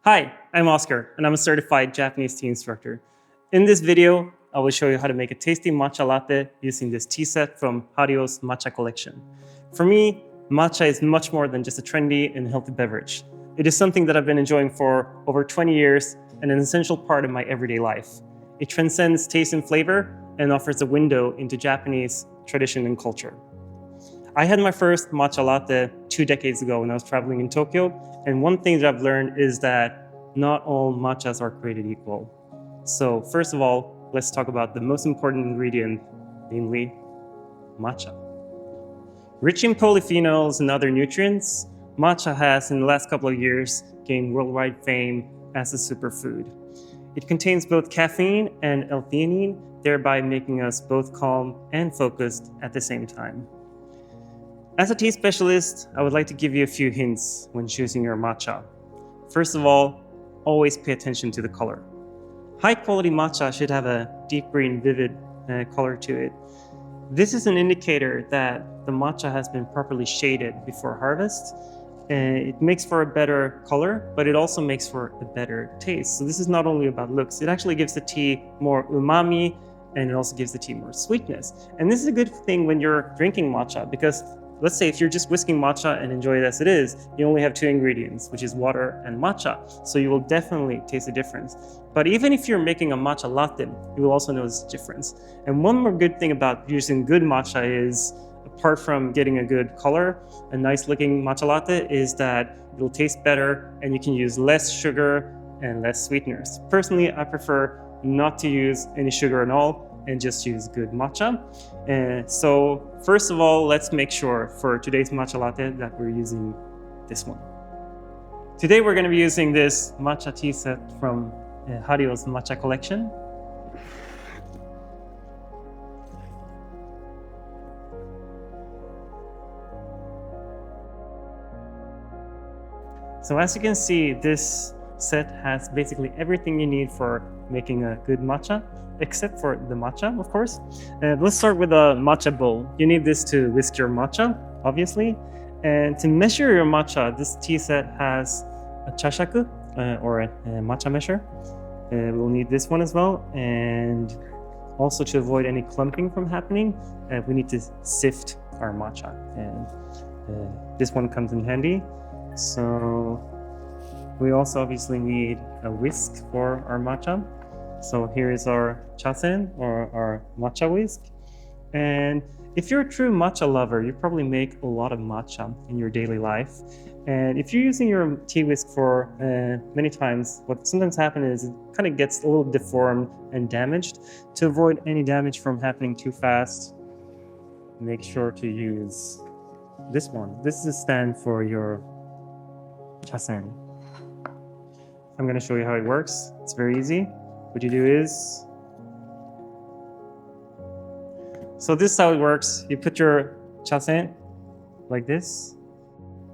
Hi, I'm Oscar, and I'm a certified Japanese tea instructor. In this video, I will show you how to make a tasty matcha latte using this tea set from HARIO's matcha collection. For me, matcha is much more than just a trendy and healthy beverage. It is something that I've been enjoying for over 20 years and an essential part of my everyday life. It transcends taste and flavor and offers a window into Japanese tradition and culture. I had my first matcha latte 2 decades ago when I was traveling in Tokyo, and one thing that I've learned is that not all matchas are created equal. So first of all, let's talk about the most important ingredient, namely matcha. Rich in polyphenols and other nutrients, matcha has in the last couple of years gained worldwide fame as a superfood. It contains both caffeine and L-theanine, thereby making us both calm and focused at the same time. As a tea specialist, I would like to give you a few hints when choosing your matcha. First of all, always pay attention to the color. High quality matcha should have a deep green, vivid color to it. This is an indicator that the matcha has been properly shaded before harvest. It makes for a better color, but it also makes for a better taste. So this is not only about looks, it actually gives the tea more umami, and it also gives the tea more sweetness. And this is a good thing when you're drinking matcha, because let's say if you're just whisking matcha and enjoy it as it is, you only have 2 ingredients, which is water and matcha. So you will definitely taste the difference. But even if you're making a matcha latte, you will also notice the difference. And one more good thing about using good matcha is, apart from getting a good color, a nice looking matcha latte, is that it'll taste better and you can use less sugar and less sweeteners. Personally, I prefer not to use any sugar at all and just use good matcha. So first of all, let's make sure for today's matcha latte that we're using this one. Today we're going to be using this matcha tea set from HARIO's matcha collection. So as you can see, this set has basically everything you need for making a good matcha, except for the matcha, of course. Let's start with a matcha bowl. You need this to whisk your matcha, obviously. And to measure your matcha, this tea set has a chashaku, or a matcha measure. We'll need this one as well. And also to avoid any clumping from happening, we need to sift our matcha. And this one comes in handy. So we also obviously need a whisk for our matcha. So here is our chasen, or our matcha whisk. And if you're a true matcha lover, you probably make a lot of matcha in your daily life. And if you're using your tea whisk for many times, what sometimes happens is it kind of gets a little deformed and damaged. To avoid any damage from happening too fast, make sure to use this one. This is a stand for your chasen. I'm going to show you how it works. It's very easy. What you do is, so this is how it works. You put your chasen like this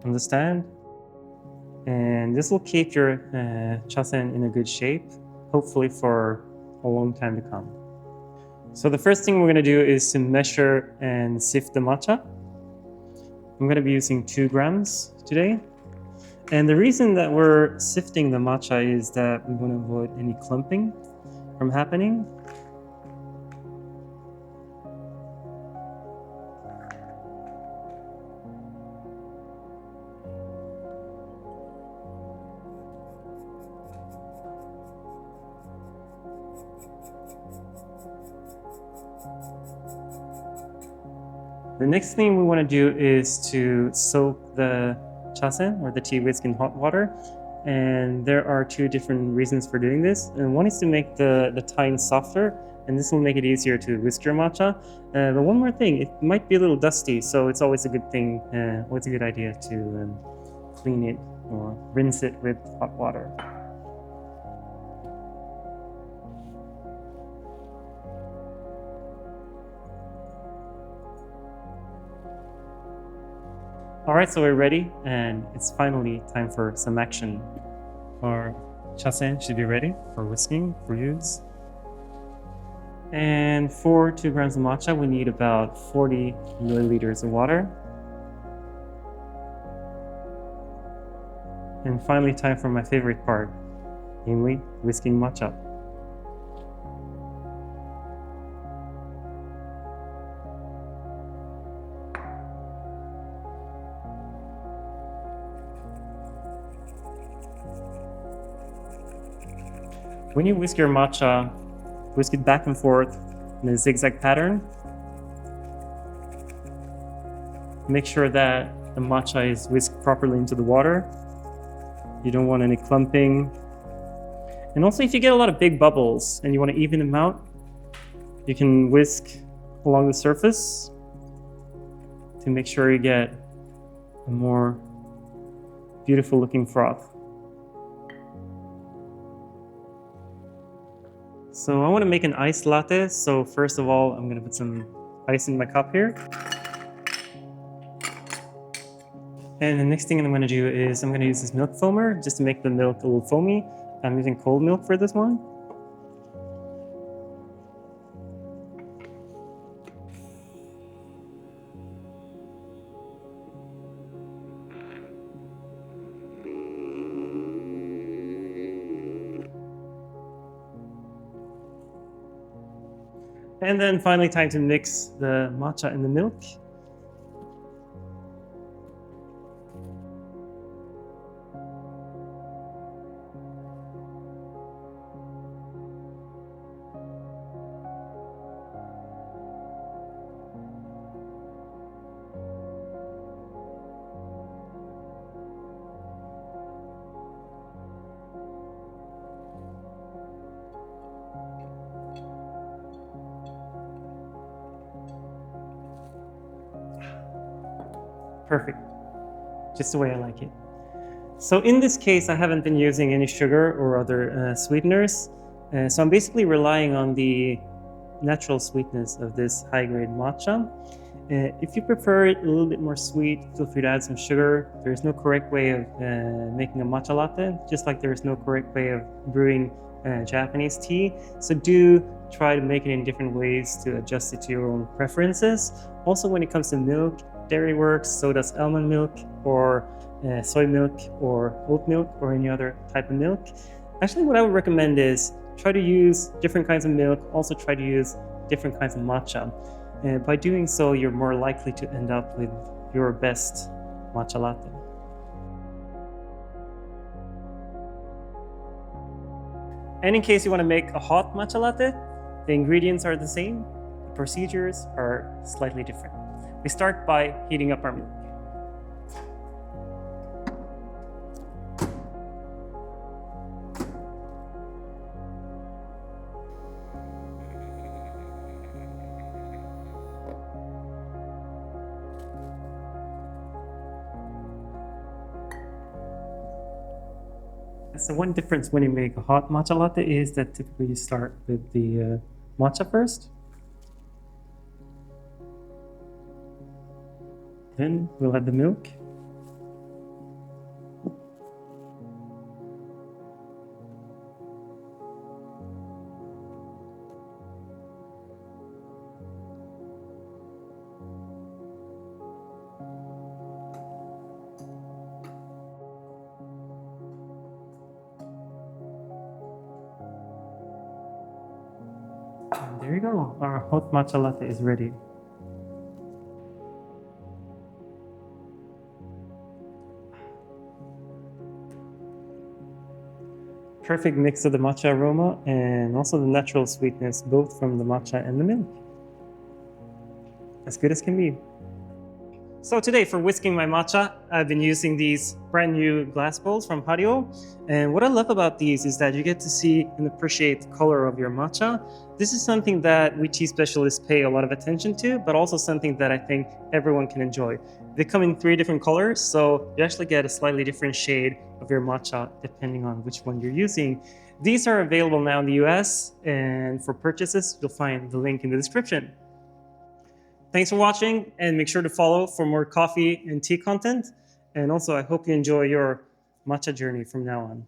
on the stand, and this will keep your chasen in a good shape, hopefully for a long time to come. So the first thing we're going to do is to measure and sift the matcha. I'm going to be using 2 grams today. And the reason that we're sifting the matcha is that we want to avoid any clumping from happening. The next thing we want to do is to soak the chasen, or the tea whisk, in hot water. And there are 2 different reasons for doing this. And one is to make the tine softer, and this will make it easier to whisk your matcha. But one more thing, it might be a little dusty, so it's always a good thing, always a good idea to clean it or rinse it with hot water. All right, so we're ready, and it's finally time for some action. Our chasen should be ready for whisking, for use. And for 2 grams of matcha, we need about 40 milliliters of water. And finally, time for my favorite part, namely whisking matcha. When you whisk your matcha, whisk it back and forth in a zigzag pattern. Make sure that the matcha is whisked properly into the water. You don't want any clumping. And also, if you get a lot of big bubbles and you want to even them out, you can whisk along the surface to make sure you get a more beautiful looking froth. So I want to make an iced latte. So first of all, I'm going to put some ice in my cup here. And the next thing I'm going to do is I'm going to use this milk foamer just to make the milk a little foamy. I'm using cold milk for this one. And then finally, time to mix the matcha in the milk. Perfect, just the way I like it. So in this case, I haven't been using any sugar or other sweeteners. So I'm basically relying on the natural sweetness of this high-grade matcha. If you prefer it a little bit more sweet, feel free to add some sugar. There's no correct way of making a matcha latte, just like there is no correct way of brewing Japanese tea. So do try to make it in different ways to adjust it to your own preferences. Also, when it comes to milk, dairy works, so does almond milk or soy milk or oat milk or any other type of milk. Actually, what I would recommend is try to use different kinds of milk, also try to use different kinds of matcha. By doing so, you're more likely to end up with your best matcha latte. And in case you want to make a hot matcha latte, the ingredients are the same, the procedures are slightly different. We start by heating up our milk. So one difference when you make a hot matcha latte is that typically you start with the matcha first. Then we'll add the milk. And there you go, our hot matcha latte is ready. Perfect mix of the matcha aroma and also the natural sweetness, both from the matcha and the milk. As good as can be. So today, for whisking my matcha, I've been using these brand new glass bowls from HARIO. And what I love about these is that you get to see and appreciate the color of your matcha. This is something that we tea specialists pay a lot of attention to, but also something that I think everyone can enjoy. They come in 3 different colors, so you actually get a slightly different shade of your matcha depending on which one you're using. These are available now in the US, and for purchases, you'll find the link in the description. Thanks for watching, and make sure to follow for more coffee and tea content. And also, I hope you enjoy your matcha journey from now on.